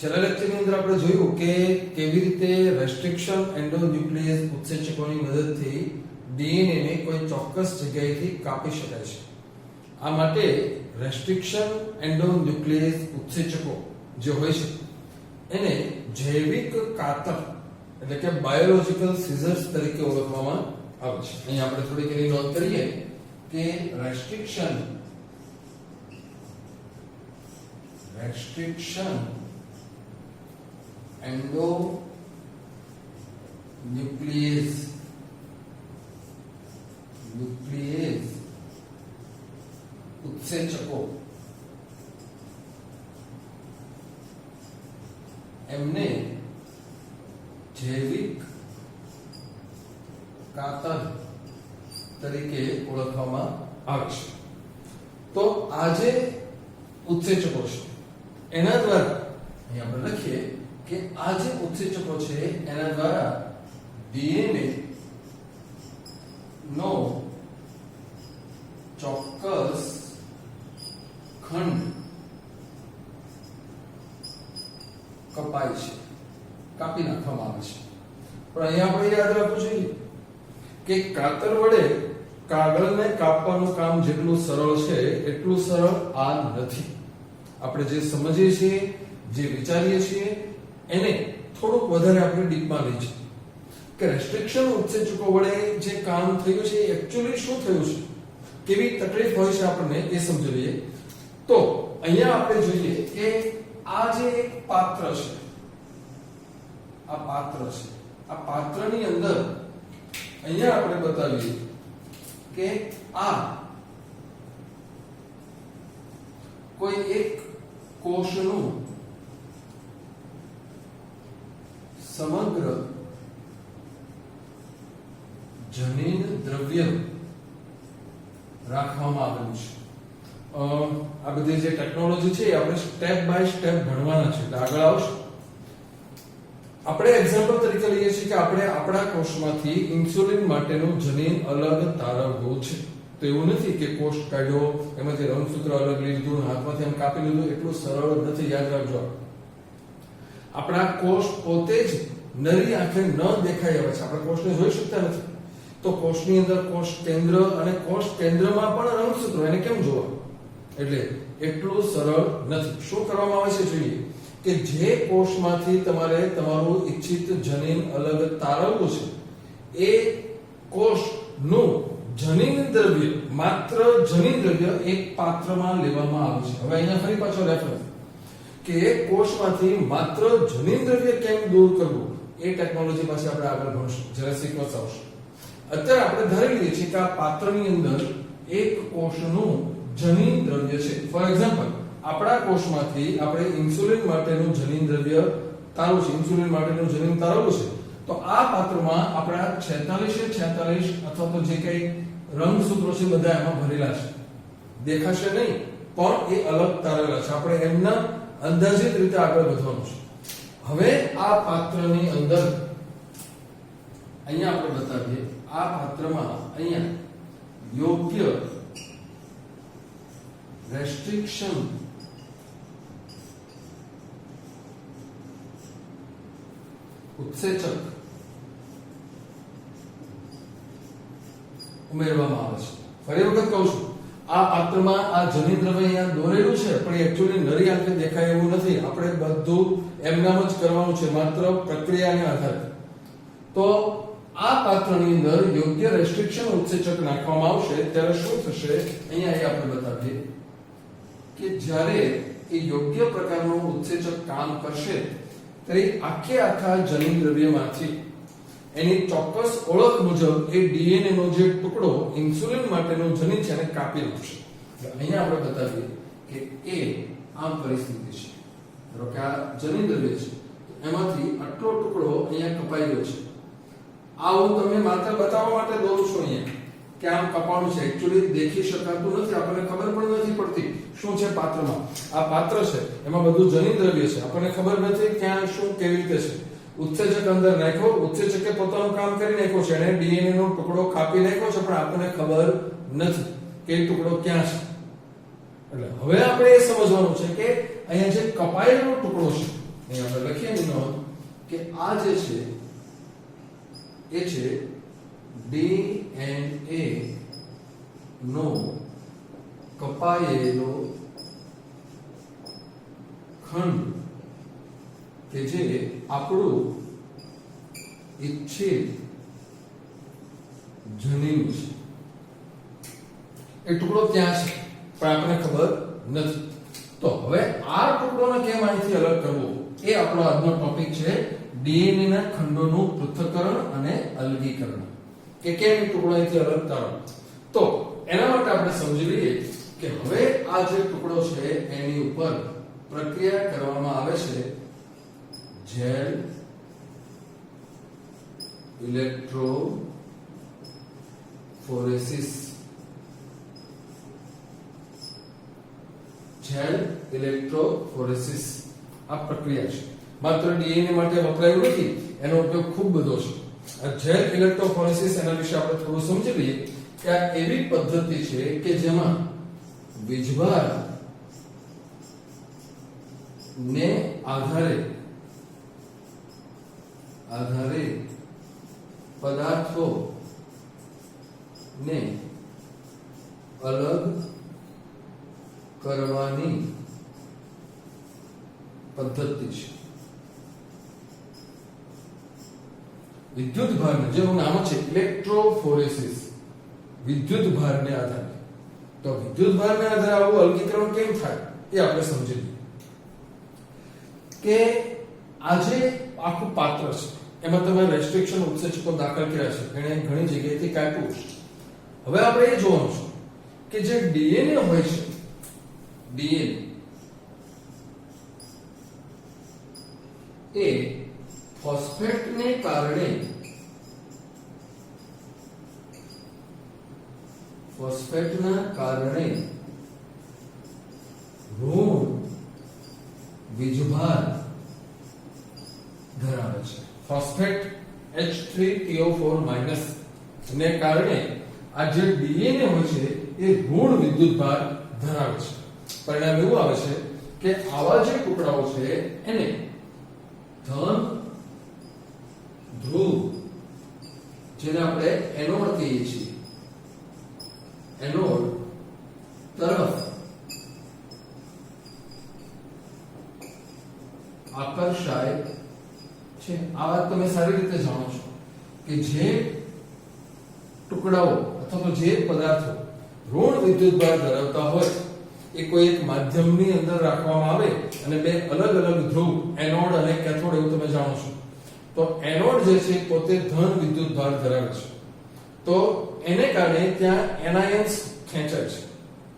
છેલ્લા લેક્ચરની અંદર આપણે જોયું કે કેવી રીતે રેસ્ટ્રિક્શન એન્ડોન્યુક્લિયસ ઉત્સેચકોની મદદથી ડીએનએ ને કોઈ ચોક્કસ જગ્યાએથી કાપી શકાય છે. આ માટે રેસ્ટ્રિક્શન એન્ડોન્યુક્લિયસ ઉત્સેચકો જે હોય છે એને જૈવિક કાતર એટલે કે બાયોલોજિકલ સિઝર્સ તરીકે ઓળખવામાં આવે છે. અહીં આપણે થોડીક એની નોંધ કરીએ કે રેસ્ટ્રિક્શન એન્ડોન્યુક્લિયસ ઉત્સેચકો એમને જૈવિક કાતર તરીકે ઓળખવામાં આવે છે. તો આ જે ઉત્સેચકો છે એના દ્વારા અહીં આપણે લખીએ કે આ જે ઉત્સેચકો છે એના દ્વારા ડીએનએ નો ચોક્કસ ખંડ કપાય છે, કાપી નાખવામાં આવે છે. પણ અહીંયા આપણે યાદ રાખવું જોઈએ કે કાતર વડે કાગળને કાપવાનું કામ જેટલું સરળ છે એટલું સરળ આ નથી. આપણે જે સમજીએ છીએ, જે વિચારીએ છીએ એને થોડુંક વધારે આપણે ડીપમાં લઈ જઈએ કે રેસ્ટ્રિક્શન ઉત્સેચકો વડે જે કામ થયું છે એક્ચ્યુઅલી શું થયું છે, કેવી તકલીફ હોય છે આપણને એ સમજી લઈએ. તો અહીંયા આપણે જોઈએ કે આ જે એક પાત્ર છે, આ પાત્રની અંદર અહીંયા આપણે બતાવીએ કે આ કોઈ એક કોષનું સમગ્ર જનીન દ્રવ્ય રાખવામાં આવેલું છે. આ બધી જે ટેકનોલોજી છે આપણે સ્ટેપ બાય સ્ટેપ ભણવાના છે એટલે આગળ આવશે. આપણે એક્ઝામ્પલ તરીકે લઈએ છીએ કે આપણે આપણા કોષમાંથી ઇન્સ્યુલિન માટેનું જનીન અલગ તારવવું છે. તો એવું નથી કે કોષ કાઢ્યો એમાંથી રંગસૂત્ર અલગ લીધું હાથમાંથી એમ કાપી લીધું, એટલું સરળ નથી, યાદ રાખજો. આપણા કોષ પોતે જ નરી આંખે ન દેખાય આવે છે, આપણે કોષને જોઈ શકતા નથી. તો કોષની અંદર કોષ કેન્દ્ર અને કોષ કેન્દ્રમાં પણ રંગસૂત્રો, એને કેમ જોવા? એટલે એટલું સરળ નથી. શું કરવામાં આવે છે જોઈએ કે જે કોષમાંથી તમારે તમારું ઈચ્છિત જનીન અલગ તારવવું છે એ કોષનું જનીન દ્રવ્ય, માત્ર જનીન દ્રવ્ય એક પાત્રમાં લેવામાં આવે છે. હવે અહીંયા ફરી પાછો રેફરન્સ કે એક કોષમાંથી માત્ર જનીન દ્રવ્ય કેમ દૂર કરવું એ ટેકનોલોજી પાસે આપણે આગળ ભણશું જ્યારે સિક્વન્સ આવશે. અત્યારે આપણે ધારી લઈએ છીએ કે આ પાત્રની અંદર એક કોષનું જનીન દ્રવ્ય છે. ફોર એક્ઝામ્પલ આપણા કોષમાંથી આપણે ઇન્સ્યુલિન માટેનું જનીન દ્રવ્ય તારવું છે, ઇન્સ્યુલિન માટેનું જનીન તારવવું છે. તો આ પાત્રમાં આપણા 46 અથવા તો જે કઈ રંગસૂત્રો છે બધા એમાં ભરેલા છે. દેખાશે નહીં પણ એ અલગ તારેલા છે. આપણે એમના અંદાજિત રીતે આગળ વધવાનું છે. હવે આ પાત્રની અંદર અહીંયા આપણે બતાવીએ, આ પાત્રમાં અહીંયા યોગ્ય રેસ્ટ્રિક્શન ઉત્સેચક ઉમેરવામાં આવે છે. ફરી વખત કહું છું, આ પાત્રમાં આ જનીન દ્રવ્ય અહીંયા દોરેલું છે પણ એક્ચ્યુઅલી નરી આંખે દેખાય એવું નથી. આપણે બધું એમનામ જ કરવાનું છે, માત્ર પ્રક્રિયાને આધારે. તો આ પાત્રની અંદર યોગ્ય રેસ્ટ્રિક્શન ઉત્સેચક નાખવામાં આવશે ત્યારે શું થશે અહીંયા આપણે બતાવીએ કે જ્યારે એ યોગ્ય પ્રકારનું ઉત્સેચક કામ કરશે ત્યારે આખા જનીન દ્રવ્યમાંથી એની ચોક્કસ ઓળખ મુજબ એ ડીએનએ નો જે ટુકડો ઇન્સ્યુલિન માટેનો જનીન છે એને કાપી નાખશે. અહીંયા આપણે બતાવીએ કે એ આમ પરિસ્થિતિ છે. ધારો કે આ જનીન દ્રવ્ય છે, એમાંથી આટલો ટુકડો અહીંયા કપાઈ ગયો છે. આ હું તમને માત્ર બતાવવા માટે દોરું છું અહીંયા કે આમ કપાણું છે. એક્ચ્યુઅલી દેખી શકાતું નથી, આપણને ખબર પણ નથી પડતી શું છે પાત્રમાં. આ પાત્ર છે એમાં બધું જનીન દ્રવ્ય છે, આપણને ખબર નથી ક્યાં શું કેવી રીતે છે. ઉત્સેચક અંદર નાખ્યો, ઉત્સેચકે પોતાનું કામ કરી નાખ્યું છે, એને ડીએનએ નો ટુકડો કાપી નાખ્યો છે પણ આપણને ખબર નથી કે ટુકડો ક્યાં છે. એટલે હવે આપણે એ સમજવાનું છે કે અહીંયા જે કપાયેલો ટુકડો છે અહીં આપણે લખીએ એની નોંધ કે આ જે છે એ છે DNA નો કપાયેલો ખંડ કે જે આપણું ઇચ્છિત જનીન છે. એ ટુકડો ત્યાં છે પણ આપણને ખબર નથી. તો હવે આ ટુકડોને કેમ અહીંથી અલગ કરવો એ આપણો આજનો ટોપિક છે, ડીએનએ ના ખંડોનું પૃથ્થકરણ અને અલગીકરણ, કે કેમ એ ટુકડો અહીંથી અલગ કરવો. તો એના માટે આપણે સમજી લઈએ કે હવે આ જે ટુકડો છે એની ઉપર પ્રક્રિયા કરવામાં આવે છે જેલ ઇલેક્ટ્રોફોરેસિસ. જેલ ઇલેક્ટ્રોફોરેસિસ આ પ્રક્રિયા છે. માત્ર ડીએનએ માટે વપરાયું નથી, એનો ઉપયોગ ખૂબ બધો છે. આ જેલ ઇલેક્ટ્રોફોરેસિસ એના વિશે આપણે થોડું સમજી લઈએ કે આ એવી પદ્ધતિ છે કે જેમાં વીજભાર ને આધારે પદાર્થો ને અલગ કરવાની પદ્ધતિ છે. વિદ્યુત ભારને, જેનું નામ છે ઇલેક્ટ્રોફોરેસિસ, વિદ્યુત ભારને આધારે. તો વિદ્યુત ભારને આધારે આવું અલગીકરણ કેમ થાય એ આપણે સમજી લઈએ કે આજે આખું પાત્ર છે એમાં તમે રેસ્ટ્રિક્શન ઉત્સેચકો દાખલ કર્યા છે, ઘણી જગ્યાએથી કાપ્યું છે. હવે આપણે એ જોવાનું છે કે જે ડીએનએ હોય છે, ડીએનએ એ ફોસ્ફેટને કારણે ઋણ વીજભાર ધરાવે છે. ફોસ્ફેટ H3PO4- ને કારણે આ જે ડીએનએ હોય છે એ ઋણ વિદ્યુતભાર ધરાવે છે. પરિણામ એવું આવે છે કે આવા જે ટુકડાઓ છે એને ધન ધ્રુવ, જેને આપણે એનોડ કહીએ છીએ, એનોડ તરફ આકર્ષાય છે. આ વાત તમે સારી રીતે જાણો છો કે જે ટુકડાઓ અથવા તો જે પદાર્થો ઋણ વિદ્યુતભાર ધરાવતા હોય એ કોઈ એક માધ્યમની અંદર રાખવામાં આવે અને બે અલગ અલગ ધ્રુવ, એનોડ અને કેથોડ, એવું તમે જાણો છો. તો એનોડ જે છે પોતે ધન વિદ્યુતભાર ધરાવે છે. તો એને કારણે ત્યાં એનાયન્સ ખેંચાય છે.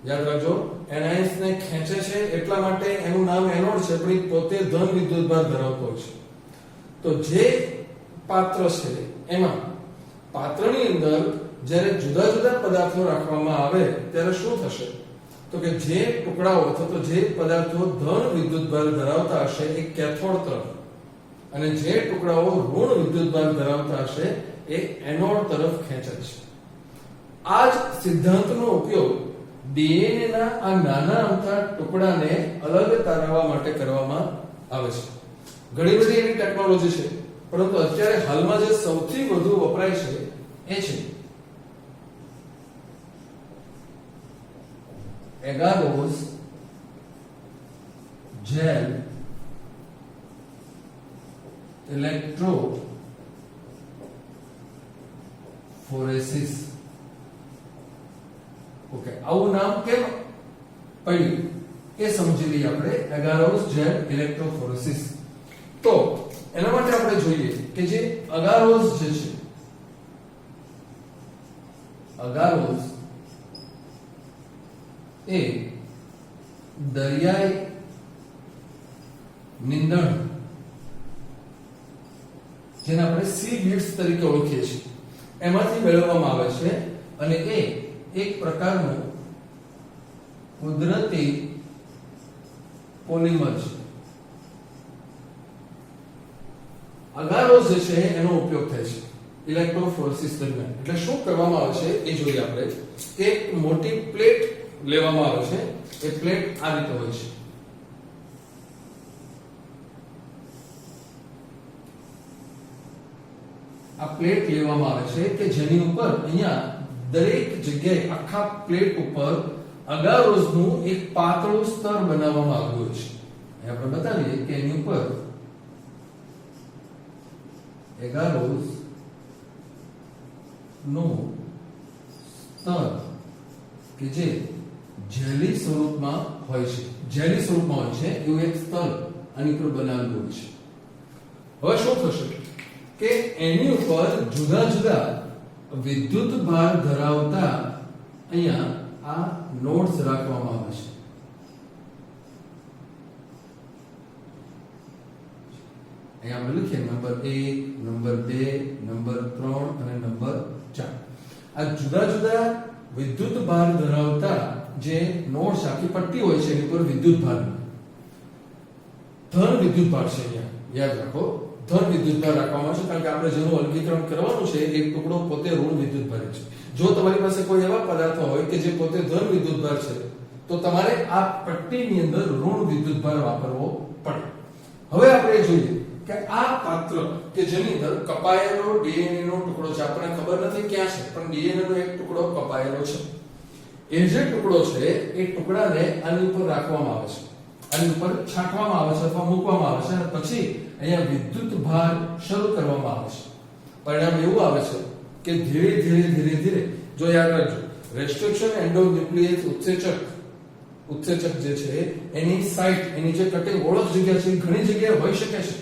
યાદ રાખજો, એનાયન્સ ને ખેંચે છે એટલા માટે એનું નામ એનોડ છે, પણ એ પોતે ધન વિદ્યુતભાર ધરાવતો હોય છે. તો જે પાત્ર છે એમાં પાત્રની અંદર જ્યારે જુદા જુદા પદાર્થો રાખવામાં આવે ત્યારે શું થશે તો કે જે ટુકડાઓ અથવા તો જે પદાર્થો ધન વિદ્યુતભાર ધરાવતા હશે એ કેથોડ તરફ, અને જે ટુકડાઓ ઋણ વિદ્યુતભાર ધરાવતા હશે એ એનોડ તરફ ખેંચાય છે. આ જ સિદ્ધાંતનો ઉપયોગ ડીએનએ ના આ નાના અમથા ટુકડાને અલગ તારવવા માટે કરવામાં આવે છે. ઘણી બધી એની ટેકનોલોજી છે, પરંતુ અત્યારે હાલમાં જે સૌથી વધુ વપરાય છે એ છે એગારોસ જેલ ઇલેક્ટ્રોફોરેસિસ. ઓકે, આવું નામ કેમ પડ્યું એ સમજી લઈએ આપણે. એગારોસ જેલ ઇલેક્ટ્રોફોરેસિસ. તો એના માટે આપણે જોઈએ કે જે અગારોસ જે છે, અગારોસ એ દરિયાઈ નીંદણ, જેને આપણે સી બીડ્સ તરીકે ઓળખીએ છીએ, એમાંથી મેળવવામાં આવે છે અને એ એક પ્રકારનું કુદરતી પોલિમર છે. અગારોસ જે છે એનો ઉપયોગ થાય છે ઇલેક્ટ્રોફોરેસિસ દરમિયાન. એટલે શું કરવામાં આવે છે એ જોઈએ આપણે. એક મોટી પ્લેટ લેવામાં આવે છે. એ પ્લેટ આ રીતે હોય છે. આ પ્લેટ લેવામાં આવે છે કે જેની ઉપર અહીંયા દરેક જગ્યાએ આખા પ્લેટ ઉપર અગારોસનું એક પાતળું સ્તર બનાવવામાં આવ્યું છે. અહીં આપણે બતાવીએ કે એની ઉપર એગારોસ નું સ્તર કે જે જેલી સ્વરૂપમાં હોય છે, જેલી સ્વરૂપમાં હોય છે એવું એક સ્તર આની ઉપર બનાવેલું હોય છે. હવે શું થશે કે એની ઉપર જુદા જુદા વિદ્યુત ભાર ધરાવતા અહીંયા આ નોડ્સ રાખવામાં આવે છે. અહીંયા આપણે લખીએ નંબર 1, નંબર 2, નંબર 3 અને નંબર 4. આ જુદા જુદા વિદ્યુત ભાર ધરાવતા જે નોડ્સ આખી પટ્ટી હોય છે એની પર વિદ્યુત ભાર, ધન વિદ્યુત ભાર છે. અહીંયા યાદ રાખો, ધન વિદ્યુત ભાર રાખવામાં છે કારણ કે આપણે જેનું વર્ગીકરણ કરવાનું છે એક ટુકડો પોતે ઋણ વિદ્યુત ભાર છે. જો તમારી પાસે કોઈ એવા પદાર્થો હોય કે જે પોતે ધન વિદ્યુત ભાર છે તો તમારે આ પટ્ટીની અંદર ઋણ વિદ્યુત ભાર વાપરવો પડે. હવે આપણે જોઈએ કે આ પાત્ર કે જેની અંદર કપાયેલો ડીએનએ નો ટુકડો છે, આપણને ખબર નથી ક્યાં છે પણ ડીએનએ નો એક ટુકડો કપાયેલો છે. એ જે ટુકડો છે એ ટુકડાને આની ઉપર રાખવામાં આવે છે, આની ઉપર છાંટવામાં આવે છે અથવા મૂકવામાં આવે છે અને પછી અહીંયા વિદ્યુત ભાર શરૂ કરવામાં આવે છે. પરિણામ એવું આવે છે કે ધીરે ધીરે જો યાદ રાખજો, રેસ્ટ્રિક્શન એન્ડોન્યુક્લિયસ ઉત્સેચક જે છે એની સાઇટ, એની જે કટિંગ ઓળખ જગ્યા છે ઘણી જગ્યાએ હોઈ શકે છે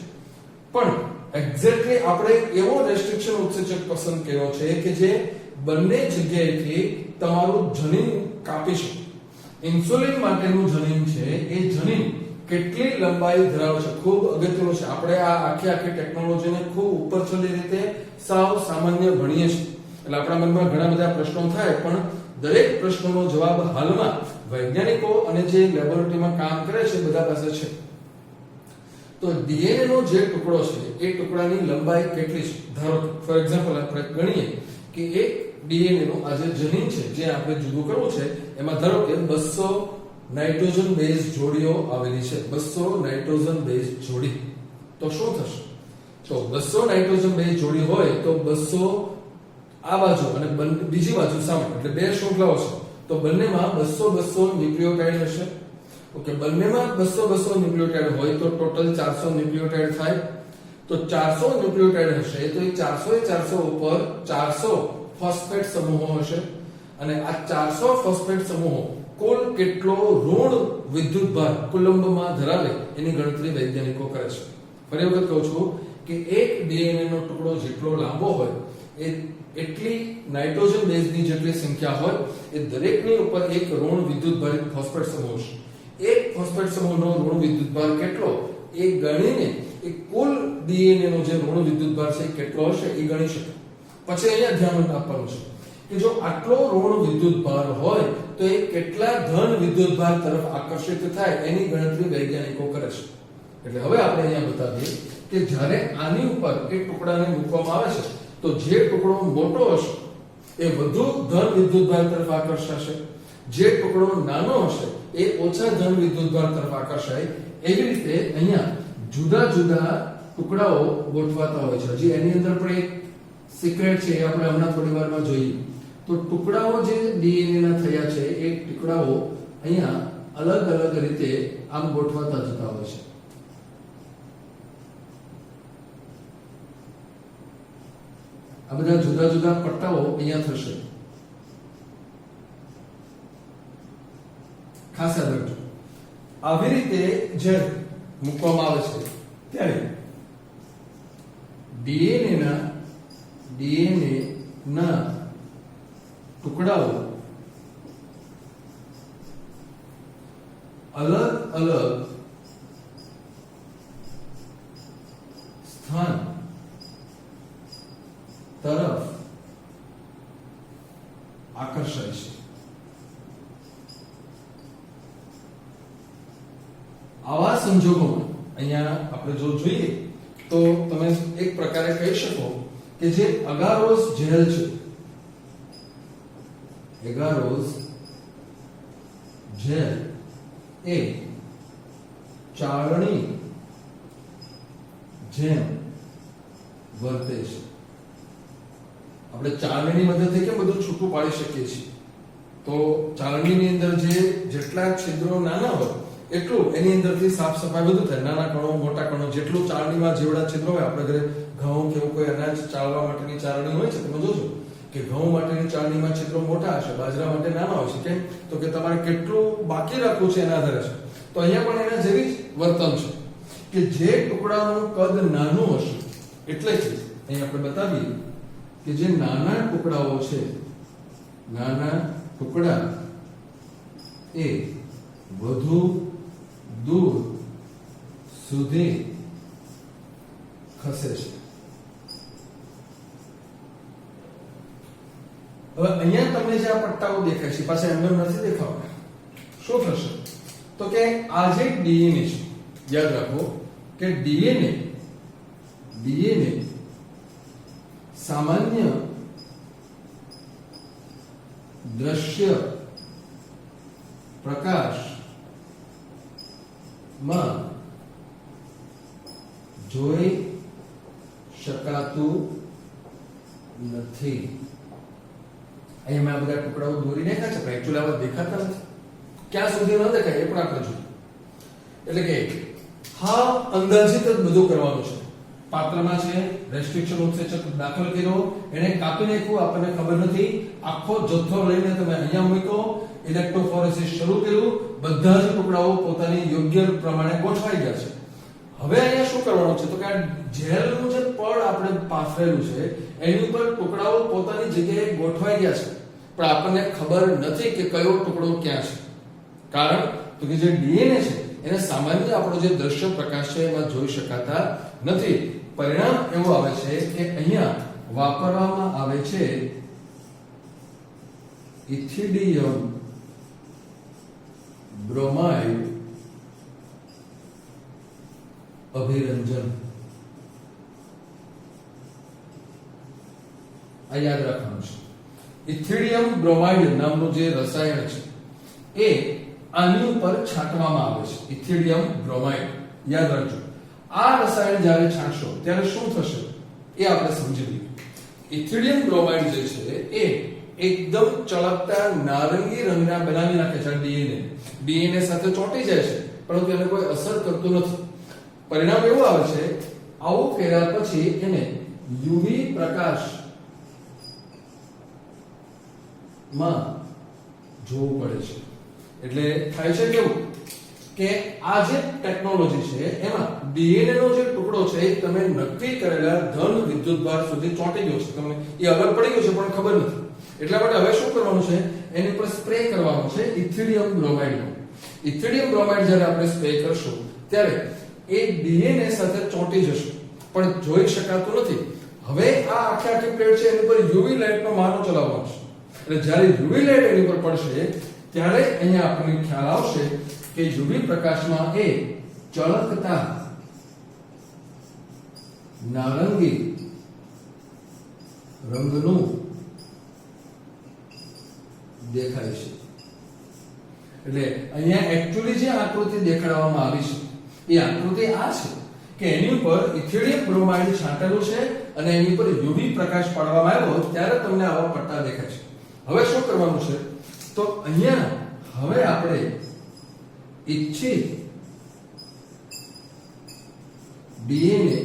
પણ એક્ઝેક્ટલી આપણે એવો રેસ્ટ્રિક્શન ઉત્સેચક પસંદ કર્યો છે કે જે બંને જગ્યાએથી તમારું જનીન કાપી શકે. ઇન્સ્યુલિન માટેનું જનીન છે એ જનીન કેટલી લંબાઈ ધરાવે છે ખૂબ અગત્યનું છે. આપણે આ આખી ટેકનોલોજીને ખૂબ ઉપરછલ્લી રીતે સાવ સામાન્ય ભણીએ છીએ એટલે આપણા મનમાં ઘણા બધા પ્રશ્નો થાય પણ દરેક પ્રશ્નનો જવાબ હાલમાં વૈજ્ઞાનિકો અને જે લેબોરેટરીમાં કામ કરે છે બધા પાસે છે. તો ડીએનએ નો જે ટુકડો છે એ ટુકડાની લંબાઈ કેટલી છે? ધારો કે ફોર એક્ઝામ્પલ આપણે ગણીએ કે એક ડીએનએ નું આ જે જનીન છે જે આપણે જુદું કરવું છે એમાં ધારો કે 200 નાઇટ્રોજન બેઝ જોડીઓ આવેલી છે, 200 નાઇટ્રોજન બેઝ જોડી. તો શું થશે? તો 200 નાઇટ્રોજન બેઝ જોડી હોય તો 200 આ બાજુ અને બીજી બાજુ સામે એટલે બે શૃંખલાઓ છે તો બંનેમાં 200 ન્યુક્લિયોટાઇડ હશે. ઓકે, બંનેમાં 200 ન્યુક્લિયોટાઇડ હોય તો ટોટલ 400 ન્યુક્લિયોટાઇડ થાય. તો 400 ન્યુક્લિયોટાઇડ હશે તો એ 400 ઉપર 400 ફોસ્ફેટ સમૂહો હશે અને આ 400 ફોસ્ફેટ સમૂહો કુલ કેટલો ઋણ વિદ્યુત ભાર કુલંબમાં ધરાવે એની ગણતરી વૈજ્ઞાનિકો કરે છે. ફરી વખત કહું છું કે એક ડીએનએ નો ટુકડો જેટલો લાંબો હોય એ એટલી નાઇટ્રોજન બેઝની જેટલી સંખ્યા હોય એ દરેકની ઉપર એક ઋણ વિદ્યુત ભારિત ફોસ્ફેટ સમૂહ છે. એક ફોસ્ફેટ સમૂહનો ઋણ વિદ્યુત ભાર કેટલો એ ગણીને એ કુલ ડીએનએ નો જે ઋણ વિદ્યુત ભાર છે કેટલો હશે એ ગણી શકે. પછી અહીંયા ધ્યાન આપવાનું છે કે જો આટલો ઋણ વિદ્યુત ભાર હોય તો એ કેટલા ધન વિદ્યુત ભાર તરફ આકર્ષિત થાય એની ગણતરી વૈજ્ઞાનિકો કરે છે. એટલે હવે આપણે અહીંયા બતાવીએ કે જ્યારે આની ઉપર એક ટુકડાને મૂકવામાં આવે છે તો જે ટુકડો મોટો હશે એ વધુ ધન વિદ્યુત ભાર તરફ આકર્ષાશે, જે ટુકડો નાનો હશે એ ઓછા ધન વિદ્યુત ભાર તરફ આકર્ષાય. એવી રીતે અહીંયા જુદા જુદા ટુકડાઓ ગોઠવાતા હોય છે. હજી એની અંદર પણ એક સિક્રેટ છે એ આપણે હમણાં થોડી વારમાં જોઈએ. તો ટુકડાઓ જે ડીએનએ ના થયા છે એ ટુકડાઓ અહીંયા અલગ અલગ રીતે આમ ગોઠવાતા જતા હોય છે. આ બધા જુદા જુદા પટ્ટાઓ અહીંયા થશે. ખાસ યાદ રાખજો, આવી રીતે જે મૂકવામાં આવે છે ત્યારે ડીએનએ ના ટુકડાઓ અલગ અલગ સ્થાન તરફ આકર્ષાય છે. આવા સંજોગોમાં અહીંયા આપણે જો જોઈએ તો તમે એક પ્રકારે કહી શકો કે જે અગારોસ જેલ છે, એગારોસ જેલ એ ચાળણી જેમ વર્તે છે. આપણે ચાળણીની મદદથી કેમ બધું છૂટું પાડી શકીએ છીએ, તો ચાળણીની અંદર જેટલા છિદ્રો નાના હોય એટલું એની અંદરથી સાફ સફાઈ બધું થાય, નાના કણો મોટા કણો જેટલું ચાળણીમાં જેવડા છિદ્રો હોય, આપણે ઘરે ઘઉં કે એવું કોઈ અનાજ ચાળવા માટેની ચાળણી હોય છે, તમે જોજો કે ઘઉં માટેની ચાળણીમાં છિદ્રો મોટા હશે, બાજરા માટે નાના હોય છે. કેમ? તો કે તમારે કેટલું બાકી રાખવું છે એના આધારે છે. તો અહીંયા પણ એના જેવી જ વર્તન છે કે જે ટુકડાનું કદ નાનું હશે, એટલે કે અહીં આપણે બતાવીએ કે જે નાના ટુકડાઓ છે, નાના ટુકડા એ વધુ દૂર સુધી ખસે છે. હવે અહીંયા તમને જે આ પટ્ટાઓ દેખાય છે પાછા એમ નથી દેખાવા, શું થશે? તો કે આ જે ડીએનએ છે, યાદ રાખો કે ડીએનએ સામાન્ય દ્રશ્ય પ્રકાશ માં જોઈ શકાતું નથી. અહીંયા મેં આ બધા ટુકડાઓ દોરી નાખ્યા છે, પણ એકચ્યુઅલી આવા દેખાતા નથી. ક્યાં સુધી ન દેખાય એ પણ આપણે જોઈએ. એટલે કે હા, અંદાજિત જ બધું કરવાનું છે. પાત્રમાં છે રેસ્ટ્રિક્શન ઉત્સેચક દાખલ કર્યો, એને કાપી નાખ્યું, આપણને ખબર નથી, આખો જથ્થો લઈને તમે અહીંયા મૂક્યો, ઇલેક્ટ્રોફોરેસિસ શરૂ કર્યું, બધા જ ટુકડાઓ પોતાની યોગ્ય પ્રમાણે ગોઠવાઈ ગયા છે. હવે અહીંયા શું કરવાનું છે? તો કે આ જેલનું જે પડ આપણે પાથરેલું છે એની ઉપર ટુકડાઓ પોતાની જગ્યાએ ગોઠવાઈ ગયા છે, પણ આપણને ખબર નથી કે કયો ટુકડો ક્યાં છે. કારણ તો કે જે ડીએનએ છે એને સામાન્ય આપણો જે દ્રશ્ય પ્રકાશ છે એમાં જોઈ શકાતા નથી. પરિણામ એવું આવે છે કે અહીંયા વાપરવામાં આવે છે ઇથિડિયમ બ્રોમાઇડ અભિરંજન. આ યાદ રાખવાનું છે. ઇથિડિયમ બ્રોમાઇડ નામનું જે રસાયણ છે એ આની ઉપર છાંટવામાં આવે છે. ઇથિડિયમ બ્રોમાઇડ યાદ રાખજો. આ રસાયણ જ્યારે છાંટશો ત્યારે શું થશે એ આપણે સમજી લઈએ. ઇથિડિયમ બ્રોમાઇડ જે છે એ એકદમ ચળકતા નારંગી રંગના બનાવી નાખે છે. ડીએનએ સાથે ચોંટી જાય છે, પરંતુ એને કોઈ અસર કરતું નથી. પરિણામ એવું આવે છે, આવું કર્યા પછી એને યુવી પ્રકાશ માં જોવું પડે છે. એટલે થાય છે કેવું કે આ જે ટેકનોલોજી છે એમાં ડીએનએ નો જે ટુકડો છે એ તમે નક્કી કરેલા ધન વિદ્યુતભાર સુધી ચોંટી ગયો છે, તમને એ અલગ પડી ગયો છે પણ ખબર નથી. એટલા માટે હવે શું કરવાનું છે? એની પર સ્પ્રે કરવાનો છે ઇથિડિયમ બ્રોમાઇડ નો. ઇથિડિયમ બ્રોમાઇડ જ્યારે આપણે સ્પ્રે કરશું ત્યારે એ ડીએનએ સાથે ચોંટી જશે, પણ જોઈ શકાતું નથી. હવે આ આખી પ્લેટ છે એની પર યુવી લાઇટ નો મારો ચલાવવાનો છે. એટલે જ્યારે યુવી લાઇટ એની પર પડશે ત્યારે અહીંયા આપણને ખ્યાલ આવશે કે યુવી પ્રકાશમાં એ ચળકતા નારંગી રંગનું દેખાય છે. એટલે અહીંયા એકચ્યુઅલી જે આકૃતિ દેખાડવામાં આવી છે એ આકૃતિ આ છે કે એની ઉપર ઇથિડિયમ બ્રોમાઇડ છાંટેલું છે અને એની ઉપર યુવી પ્રકાશ પાડવામાં આવ્યો ત્યારે તમને આવા પટ્ટા દેખાય છે. હવે શું કરવાનું છે? તો અહીંયા હવે આપણે ઈચ્છિત ડીએનએ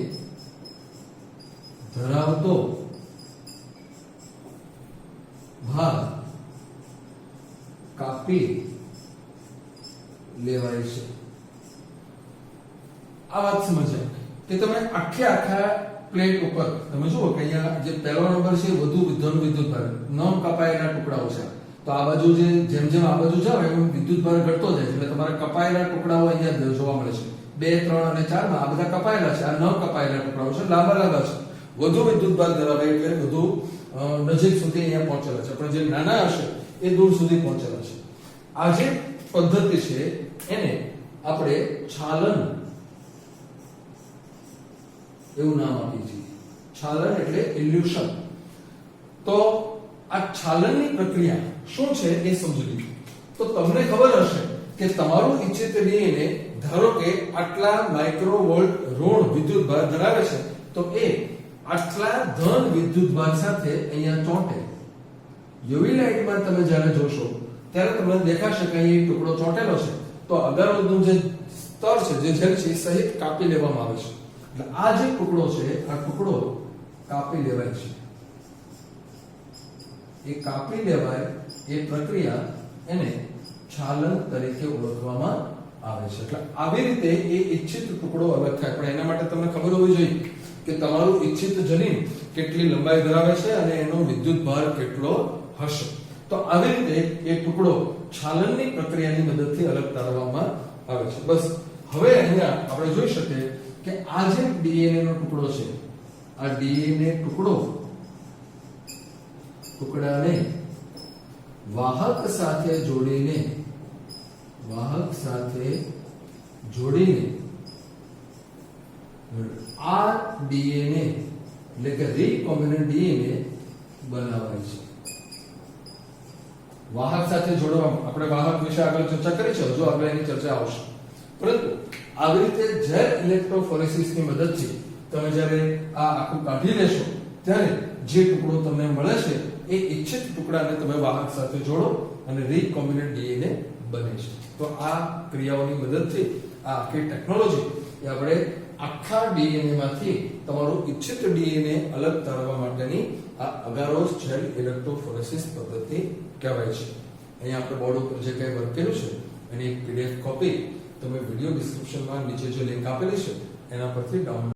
ધરાવતો ભાગ કાપી લેવાય છે. આ વાત સમજાય કે તમે આખા પ્લેટ ઉપર તમે જુઓ કે અહીંયા જે પહેલો નંબર છે વધુ વિદ્યુતભાર ન કપાયેલા ટુકડાઓ છે. તો આ બાજુ જેમ જેમ આ બાજુ જાવ એમ વિદ્યુતભાર ઘટતો જાય છે. એટલે તમારા કપાયેલા ટુકડાઓ અહીંયા જોવા મળે છે. 2, 3 અને 4 માં આ બધા કપાયેલા છે, આ ન કપાયેલા ટુકડાઓ છે, લાંબા છે. વધુ વિદ્યુતભાર ધરાવે એટલે વધુ નજીક સુધી અહીંયા પહોંચેલા છે, પણ જે નાના હશે એ દૂર સુધી પહોંચેલા છે. આ જે પદ્ધતિ છે એને આપણે છાલન એવું નામ આપીએ છીએ. છાલન એટલે ઇલ્યુશન. તો આ છાલનની પ્રક્રિયા શું છે એ સમજી લીધું. તો તમને ખબર હશે કે તમારું ઇચ્છિત ડીએનએ ધારો કે આટલા માઇક્રોવોલ્ટ ઋણ વિદ્યુતભાર ધરાવે છે, તો એ આટલા ધન વિદ્યુતભાર સાથે અહીંયા ચોંટે. યુવી લાઇટમાં તમે જ્યારે જોશો ત્યારે તમને દેખાશે કે અહીં એક ટુકડો ચોંટેલો છે, તો અગારોનું જે સ્તર છે, જે જેલ છે, એ સહિત કાપી લેવામાં આવે છે. એટલે આ જે ટુકડો છે, આ ટુકડો કાપી લેવાય છે. એ કાપી લેવાય એ પ્રક્રિયા એને છાલન તરીકે ઓળખવામાં આવે છે. એટલે આવી રીતે એ ઈચ્છિત ટુકડો અલગ થાય. પણ એના માટે તમને ખબર હોવી જોઈએ કે તમારું ઈચ્છિત જનીન કેટલી લંબાઈ ધરાવે છે અને એનો વિદ્યુત ભાર કેટલો હશે. તો આવી રીતે એ ટુકડો છાલનની પ્રક્રિયાની મદદથી અલગ તારવામાં આવે છે. બસ હવે અહીંયા આપણે જોઈ શકીએ કે આ જે ડીએનએ નો ટુકડો છે, આ ડીએનએ ટુકડાને વાહક સાથે જોડીને આ ડીએનએ એટલે કે રીકોમ્બિનન્ટ ડીએનએ બનાવાય છે. વાહક સાથે જોડવા આપણે વાહક વિશે આગળ ચર્ચા કરી છે, હજુ આગળ એની ચર્ચા આવશે. પરંતુ આવી રીતે જેલ ઇલેક્ટ્રોફોરેસિસની મદદથી તમે જ્યારે આ આખું કાઢી લેશો ત્યારે જે ટુકડો તમને મળે છે એ ઈચ્છિત ટુકડાને તમે વાહક સાથે જોડો અને રીકોમ્બિનન્ટ ડીએનએ બને છે. તો આ ક્રિયાઓની મદદથી આ આખી ટેકનોલોજી એ આપણે આખા ડીએનએ માંથી તમારું ઈચ્છિત ડીએનએ અલગ તારવા માટેની આ અગારોસ જેલ ઇલેક્ટ્રોફોરેસિસ પદ્ધતિ કહેવાય છે. અહીંયા આપણે બોર્ડ ઉપર જે કંઈ વર્કેલું છે એની એક પીડીએફ કોપી તમે વિડિયો ડિસ્ક્રિપ્શનમાં નીચે જે લિંક આપેલી છે એના પરથી ડાઉનલોડ